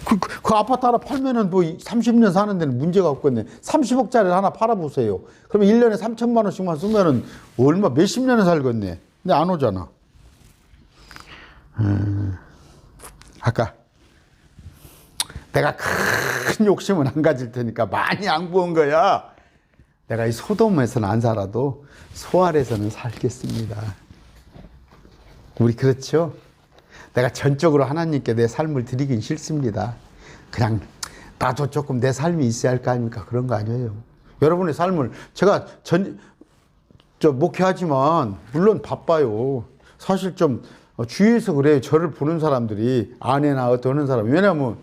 그 아파트 하나 팔면은 뭐 30년 사는 데는 문제가 없겠네. 30억짜리 하나 팔아보세요. 그러면 1년에 3천만 원씩만 쓰면은 얼마, 몇십 년을 살겠네. 근데 안 오잖아. 아까 내가 큰 욕심은 안 가질 테니까 많이 양보한 거야. 내가 이 소돔에서는 안 살아도 소알에서는 살겠습니다. 우리 그렇죠? 내가 전적으로 하나님께 내 삶을 드리긴 싫습니다. 그냥 나도 조금 내 삶이 있어야 할 거 아닙니까? 그런 거 아니에요. 여러분의 삶을 제가 목회하지만 물론 바빠요. 사실 좀 주위에서 그래요. 저를 보는 사람들이 아내나 어떤 사람. 왜냐하면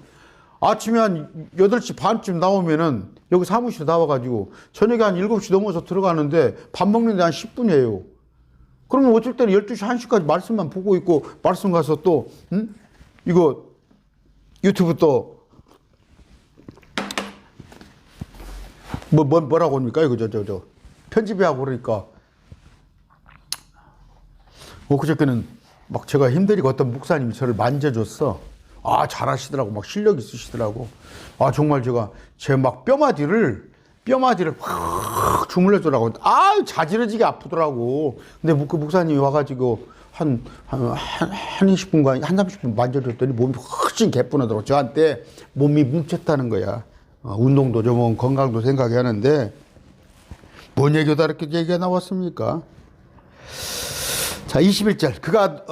아침에 한 8시 반쯤 나오면은 여기 사무실에 나와가지고 저녁에 한 7시 넘어서 들어가는데 밥 먹는데 한 10분이에요. 그러면 어쩔 때는 12시, 1시까지 말씀만 보고 있고, 말씀 가서 또, 이거 유튜브 또, 뭐라고 합니까? 이거 편집해하고 그러니까. 그저께는 막 제가 힘들이고 어떤 목사님이 저를 만져줬어. 아, 잘하시더라고. 막 실력 있으시더라고. 아, 정말 제가 제 막 뼈마디를 확 주물러주라고. 아, 자지러지게 아프더라고. 근데 그 목사님이 와가지고 한 20분간, 한 30분 만져줬더니 몸이 훨씬 개뿐하더라고. 저한테 몸이 뭉쳤다는 거야. 운동도 좀 건강도 생각이 하는데, 뭔 얘기가 이렇게 얘기가 나왔습니까? 자, 21절. 그가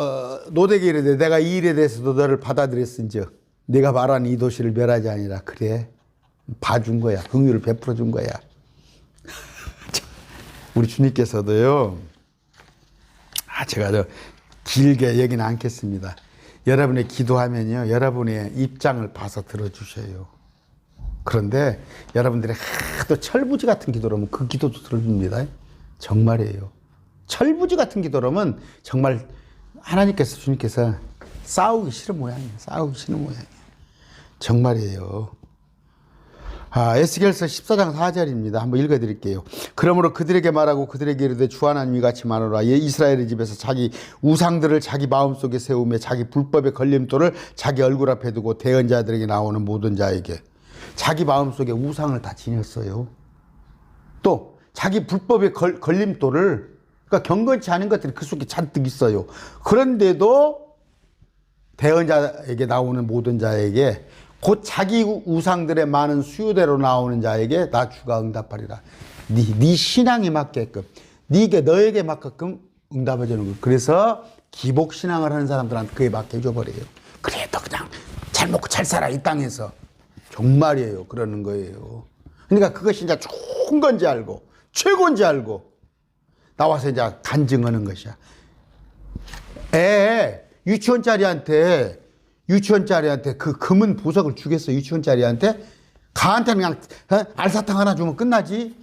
노대게 이르되 내가 이 일에 대해서도 너를 받아들였은즉 내가 말하는 이 도시를 멸하지 아니라. 그래, 봐준 거야. 긍휼을 베풀어 준 거야. 우리 주님께서도요. 제가 길게 얘기는 않겠습니다. 여러분의 기도하면요, 여러분의 입장을 봐서 들어주셔요. 그런데 여러분들의 하도 철부지 같은 기도라면 그 기도도 들어줍니다. 정말이에요. 철부지 같은 기도라면 정말 하나님께서, 주님께서 싸우기 싫은 모양이에요. 싸우기 싫은 모양이에요. 정말이에요. 에스겔서 14장 4절입니다. 한번 읽어드릴게요. 그러므로 그들에게 말하고 그들에게 이르되 주 하나님이 같이 말하노라. 이스라엘의 집에서 자기 우상들을 자기 마음속에 세우며 자기 불법의 걸림돌을 자기 얼굴 앞에 두고 대언자들에게 나오는 모든 자에게. 자기 마음속에 우상을 다 지녔어요. 또 자기 불법의 걸림돌을, 그러니까 경건치 않은 것들이 그 속에 잔뜩 있어요. 그런데도 대언자에게 나오는 모든 자에게, 곧 자기 우상들의 많은 수요대로 나오는 자에게 나 주가 응답하리라. 네 신앙에 맞게끔, 너에게 맞게끔 응답해 주는 거예요. 그래서 기복신앙을 하는 사람들한테 그에 맞게 해줘버려요. 그래도 그냥 잘 먹고 잘 살아, 이 땅에서. 정말이에요. 그러는 거예요. 그러니까 그것이 이제 좋은 건지 알고 최고인지 알고 나와서 이제 간증하는 것이야. 유치원짜리한테 그 금은 보석을 주겠어. 유치원짜리한테. 가한테는 그냥 알사탕 하나 주면 끝나지.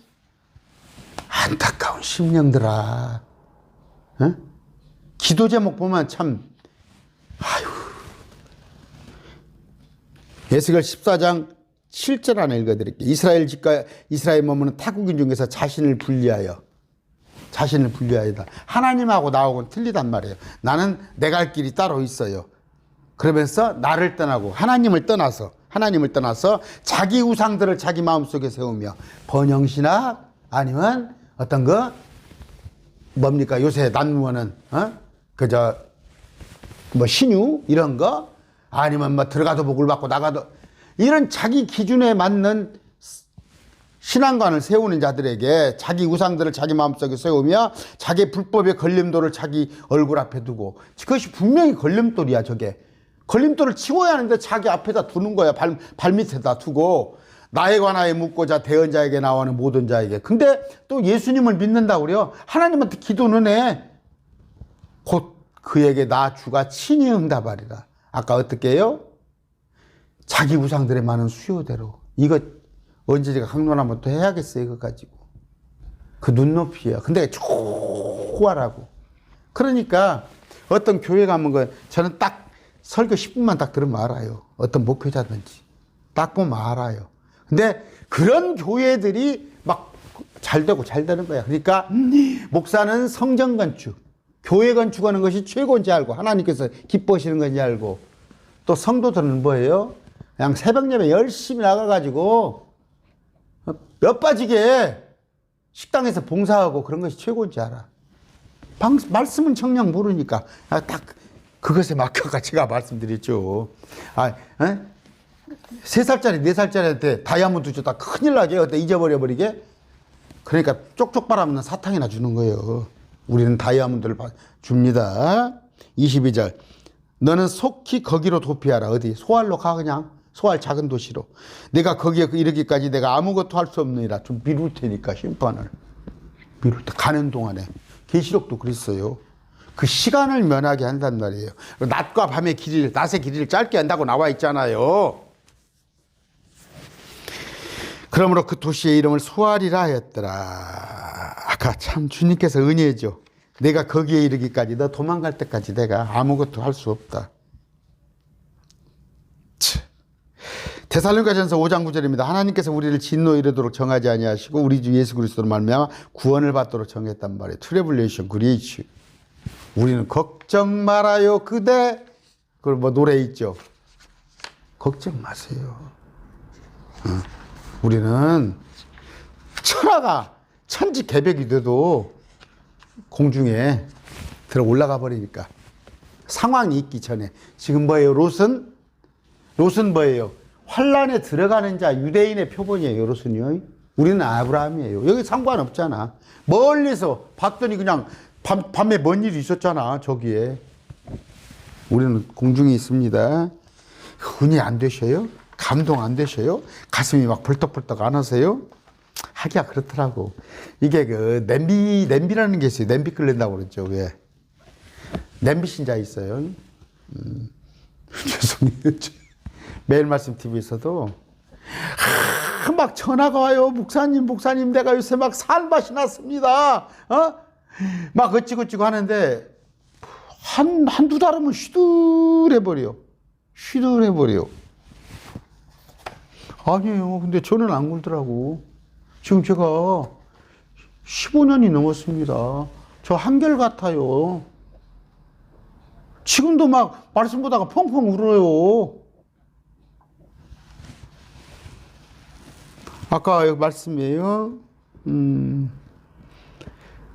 안타까운 심령들아. 기도 제목 보면 참, 아유. 에스겔 14장 7절 하나 읽어드릴게요. 이스라엘 집과 이스라엘 머무는 타국인 중에서 자신을 분리하여다. 하나님하고 나하고는 틀리단 말이에요. 나는 내 갈 길이 따로 있어요. 그러면서 나를 떠나고 하나님을 떠나서 자기 우상들을 자기 마음속에 세우며 번영신학, 아니면 어떤 거 뭡니까 요새 난무하는 신유 이런 거, 아니면 들어가도 복을 받고 나가도, 이런 자기 기준에 맞는 신앙관을 세우는 자들에게 자기 우상들을 자기 마음속에 세우며 자기 불법의 걸림돌을 자기 얼굴 앞에 두고, 그것이 분명히 걸림돌이야. 저게 걸림돌을 치워야 하는데 자기 앞에다 두는 거야. 발밑에다 두고 나에 관하여 묻고자 대언자에게 나오는 모든 자에게. 근데 또 예수님을 믿는다고 그래요. 하나님한테 기도는 해. 곧 그에게 나 주가 친히 응답하리라. 아까 어떻게 해요? 자기 우상들의 많은 수요대로. 이거 언제 제가 강론하면 또 해야겠어요. 이거 가지고. 그 눈높이야. 근데 초월하고. 그러니까 어떤 교회 가면 저는 딱 설교 10분만 딱 들으면 알아요. 어떤 목회자든지. 딱 보면 알아요. 근데 그런 교회들이 막 잘 되고 잘 되는 거야. 그러니까 목사는 성전 건축, 교회 건축하는 것이 최고인지 알고, 하나님께서 기뻐하시는 건지 알고, 또 성도들은 뭐예요? 그냥 새벽 예배 열심히 나가가지고 몇 빠지게 식당에서 봉사하고 그런 것이 최고인지 알아. 말씀은 정녕 모르니까 딱 그것에 막혀가 제가 말씀드렸죠. 3살짜리 4살짜리한테 다이아몬드 줬다 큰일 나게 그때 잊어버려 버리게. 그러니까 쪽쪽 빨아먹는 사탕이나 주는 거예요. 우리는 다이아몬드를 줍니다. 22절 너는 속히 거기로 도피하라. 어디? 소알로 가. 그냥 소알 작은 도시로. 내가 거기에 이르기까지 내가 아무것도 할 수 없느니라. 좀 미룰 테니까 심판을 미룰 때 가는 동안에. 계시록도 그랬어요. 그 시간을 면하게 한단 말이에요. 낮과 밤의 길이를, 낮의 길이를 짧게 한다고 나와 있잖아요. 그러므로 그 도시의 이름을 소알이라 하였더라. 아까 참 주님께서 은혜죠. 내가 거기에 이르기까지, 너 도망갈 때까지 내가 아무것도 할 수 없다. 데살로니가전서 5장 9절입니다. 하나님께서 우리를 진노에 이르도록 정하지 아니하시고 우리 주 예수 그리스도로 말미암아 구원을 받도록 정했단 말이에요. 트래블레이션 그레이츠. 우리는 걱정 말아요 그대. 그걸 뭐 노래 있죠. 걱정 마세요. 우리는 천하가 천지개벽이 돼도 공중에 들어 올라가 버리니까 상황이 있기 전에. 지금 뭐예요? 롯은 뭐예요? 환란에 들어가는 자, 유대인의 표본이에요. 롯은요. 우리는 아브라함이에요. 여기 상관없잖아. 멀리서 봤더니 그냥 밤에 뭔 일이 있었잖아. 저기에. 우리는 공중에 있습니다. 은혜 안 되셔요? 감동 안 되셔요? 가슴이 막 벌떡벌떡 안 하세요? 하기야 그렇더라고. 이게 그 냄비라는 게 있어요. 냄비 끓는다고 그랬죠. 왜? 냄비 신자 있어요. 죄송해요. 매일 말씀 TV에서도 막 전화가 와요. 목사님 내가 요새 막 살맛이 났습니다. 막 어찌고찌고 하는데 한두 달 하면 쉬들해버려. 아니에요. 근데 저는 안 굴더라고. 지금 제가 15년이 넘었습니다. 저 한결같아요. 지금도 막 말씀 보다가 펑펑 울어요. 아까 여기 말씀이에요.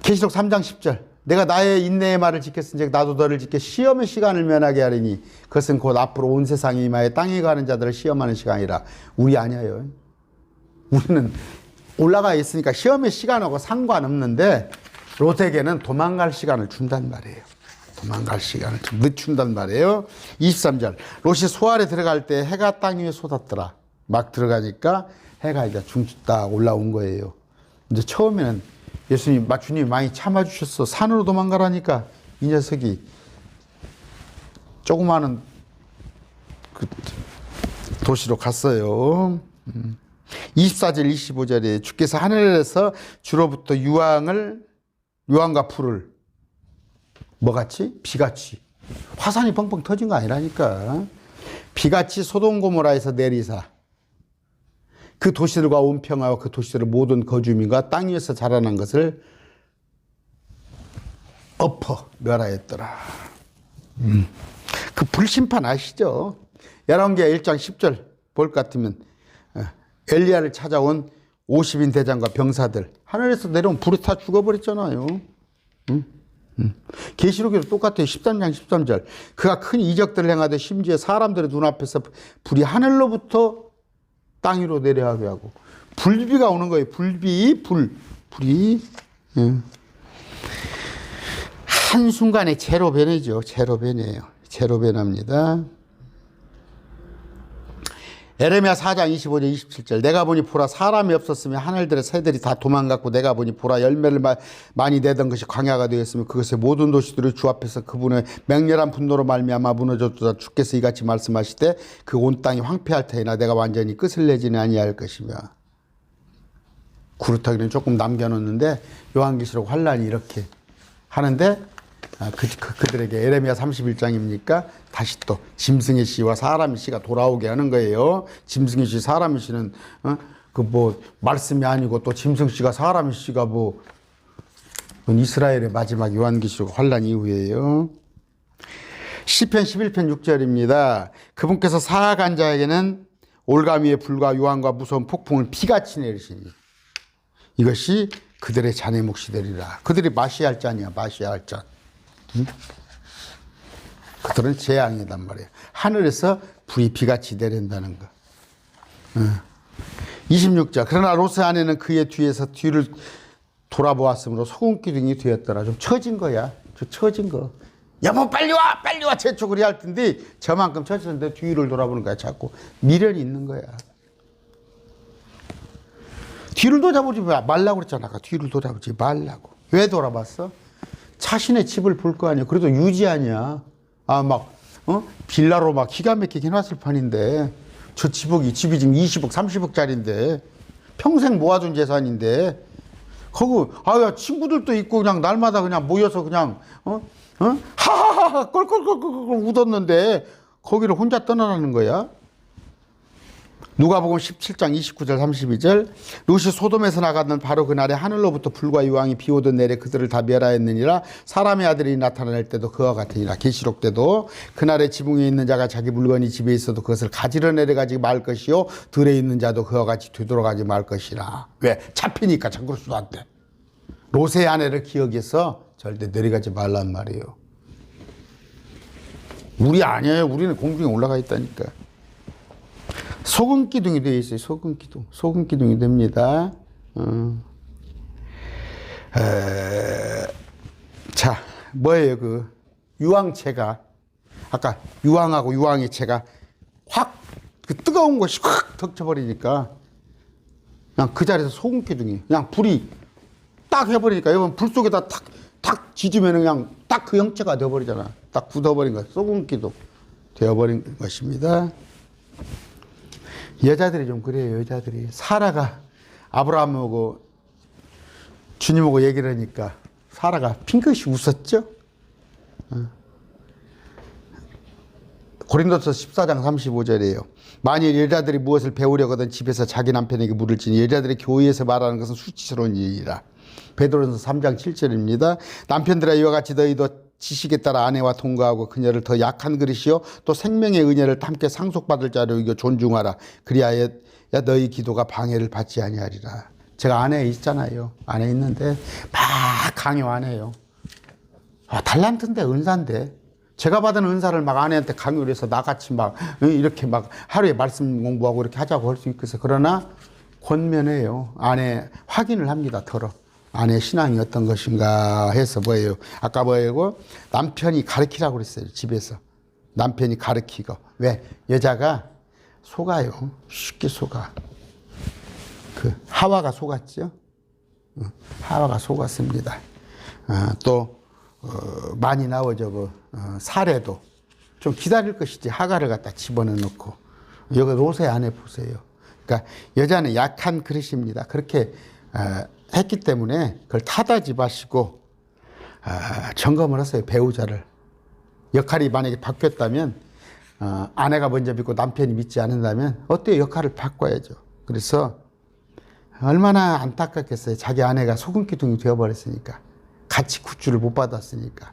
계시록 3장 10절. 내가 나의 인내의 말을 지켰은즉 나도 너를 지켜 시험의 시간을 면하게 하리니 그것은 곧 앞으로 온 세상에 임하여 땅에 가는 자들을 시험하는 시간이라. 우리 아니에요. 우리는 올라가 있으니까 시험의 시간하고 상관없는데 롯에게는 도망갈 시간을 준단 말이에요. 도망갈 시간을 좀 늦춘단 말이에요. 23절. 롯이 소알에 들어갈 때 해가 땅 위에 쏟았더라. 막 들어가니까 해가 이제 중딱 올라온 거예요. 이제 처음에는 주님이 많이 참아주셨어. 산으로 도망가라니까 이 녀석이 조그마한 그 도시로 갔어요. 24절 25절에 주께서 하늘에서 주로부터 유황과 풀을 뭐같이? 비같이. 화산이 펑펑 터진 거 아니라니까. 비같이 소돔 고모라에서 내리사 그 도시들과 온 평화와 그 도시들의 모든 거주민과 땅 위에서 자라난 것을 엎어 멸하였더라. 그 불심판 아시죠? 열왕기하 1장 10절 볼 것 같으면 엘리야를 찾아온 50인 대장과 병사들 하늘에서 내려온 불에 다 죽어버렸잖아요. 계시록에도 똑같아요. 13장 13절. 그가 큰 이적들을 행하되 심지어 사람들의 눈앞에서 불이 하늘로부터 땅 위로 내려가게 하고 불비가 오는 거예요. 불이 한순간에 재로 변해죠. 재로 변해요. 재로 변합니다. 에레미야 4장 25절 27절. 내가 보니 보라 사람이 없었으며 하늘들의 새들이 다 도망갔고 내가 보니 보라 열매를 많이 내던 것이 광야가 되었으며 그것의 모든 도시들이 주 앞에서 그분의 맹렬한 분노로 말미암아 무너졌도다. 주께서 이같이 말씀하시되 그 온 땅이 황폐할 터이나 내가 완전히 끝을 내지는 아니할 것이며. 구루타기는 조금 남겨놓는데 요한계시록 환란이 이렇게 하는데 그들에게 에레미야 31장입니까? 다시 또 짐승의 씨와 사람의 씨가 돌아오게 하는 거예요. 짐승의 씨, 사람의 씨는 그 뭐 말씀이 아니고 또 짐승 씨가 사람의 씨가 뭐 이스라엘의 마지막 요한계시록 환란 이후에요. 시편 11편 6절입니다. 그분께서 사악한 자에게는 올가미의 불과 요한과 무서운 폭풍을 비같이 내리시니 이것이 그들의 잔의 몫이 되리라. 그들이 마셔야 할 잔이야. 마셔야 할 잔. 응? 그들은 재앙이단 말이에요. 하늘에서 불이 비같이 내린다는 거. 26절. 그러나 롯의 아내는 그의 뒤에서 뒤를 돌아보았으므로 소금기둥이 되었더라. 좀 처진 거야. 좀 처진 거. 여보 빨리 와 빨리 와 재촉을 해야 할 텐데 저만큼 처졌는데 뒤를 돌아보는 거야. 자꾸 미련이 있는 거야. 뒤를 돌아보지 말라고 그랬잖아. 아까 뒤를 돌아보지 말라고. 왜 돌아봤어? 자신의 집을 볼 거 아니야. 그래도 유지 아니야. 빌라로 막 기가 막히게 해놨을 판인데 저 집이 지금 20억 30억짜리인데 평생 모아둔 재산인데 거기 야 친구들도 있고 그냥 날마다 그냥 모여서 그냥 하하하하 껄껄껄껄 웃었는데 거기를 혼자 떠나라는 거야. 누가복음 17장 29절 32절. 롯이 소돔에서 나가던 바로 그날에 하늘로부터 불과 유황이 비오던 내래 그들을 다 멸하였느니라. 사람의 아들이 나타날 때도 그와 같으니라. 계시록 때도 그날에 지붕에 있는 자가 자기 물건이 집에 있어도 그것을 가지러 내려가지 말 것이요 들에 있는 자도 그와 같이 되돌아가지 말 것이라. 왜? 잡히니까 잠글 수도 안 돼. 롯의 아내를 기억해서 절대 내려가지 말란 말이에요. 우리 아니에요. 우리는 공중에 올라가 있다니까. 소금 기둥이 되어 있어요. 소금 기둥. 소금 기둥이 됩니다. 자, 뭐예요? 그 유황체가 아까 유황하고 유황의 체가 확 그 뜨거운 것이 확 덮쳐버리니까 그냥 그 자리에서 소금 기둥이 그냥 불이 딱 해버리니까 여러분 불 속에다 탁 지지면 그냥 딱 그 형체가 되어버리잖아. 딱 굳어버린 거. 소금 기둥 되어버린 것입니다. 여자들이 좀 그래요. 여자들이. 사라가 아브라함하고 주님하고 얘기를 하니까 사라가 핑크시 웃었죠. 고린도서 14장 35절이에요. 만일 여자들이 무엇을 배우려거든 집에서 자기 남편에게 물을 지니 여자들이 교회에서 말하는 것은 수치스러운 일이라. 베드로전서 3장 7절입니다. 남편들아 이와 같이 너희도 지식에 따라 아내와 동거하고 그녀를 더 약한 그릇이요 또 생명의 은혜를 함께 상속받을 자로 이겨 존중하라. 그리하여 너희 기도가 방해를 받지 아니하리라. 제가 아내 있잖아요. 아내 있는데 막 강요 안 해요. 달란트인데 은사인데 제가 받은 은사를 막 아내한테 강요를 해서 나같이 막 이렇게 막 하루에 말씀 공부하고 이렇게 하자고 할 수 있겠어요. 그러나 권면해요. 아내 확인을 합니다. 덜어. 아내 신앙이 어떤 것인가 해서 뭐예요? 아까 뭐예요? 남편이 가르치라고 그랬어요. 집에서. 남편이 가르치고. 왜? 여자가 속아요. 쉽게 속아. 그 하와가 속았죠? 하와가 속았습니다. 또 많이 나오죠. 사례도. 좀 기다릴 것이지. 하가를 갖다 집어넣어 놓고. 여기 롯의 아내 보세요. 그러니까 여자는 약한 그릇입니다. 그렇게 했기 때문에 그걸 타다지 마시고 점검을 하세요. 배우자를. 역할이 만약에 바뀌었다면 아내가 먼저 믿고 남편이 믿지 않는다면 어때요? 역할을 바꿔야죠. 그래서 얼마나 안타깝겠어요. 자기 아내가 소금 기둥이 되어버렸으니까. 같이 굿즈를 못 받았으니까.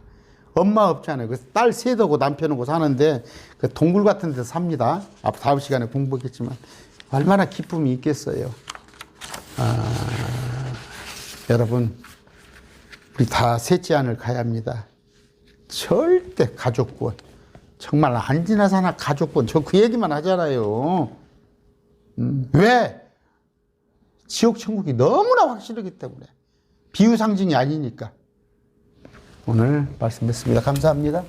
엄마 없잖아요. 그래서 딸 셋하고 남편하고 사는데 그 동굴 같은 데서 삽니다. 앞으로 다음 시간에 공부하겠지만 얼마나 기쁨이 있겠어요. 여러분 우리 다 셋째 안을 가야 합니다. 절대 가족권 정말 안 지나사나 가족권 저 그 얘기만 하잖아요. 왜? 지옥 천국이 너무나 확실하기 때문에 비유 상징이 아니니까. 오늘 말씀드렸습니다. 감사합니다.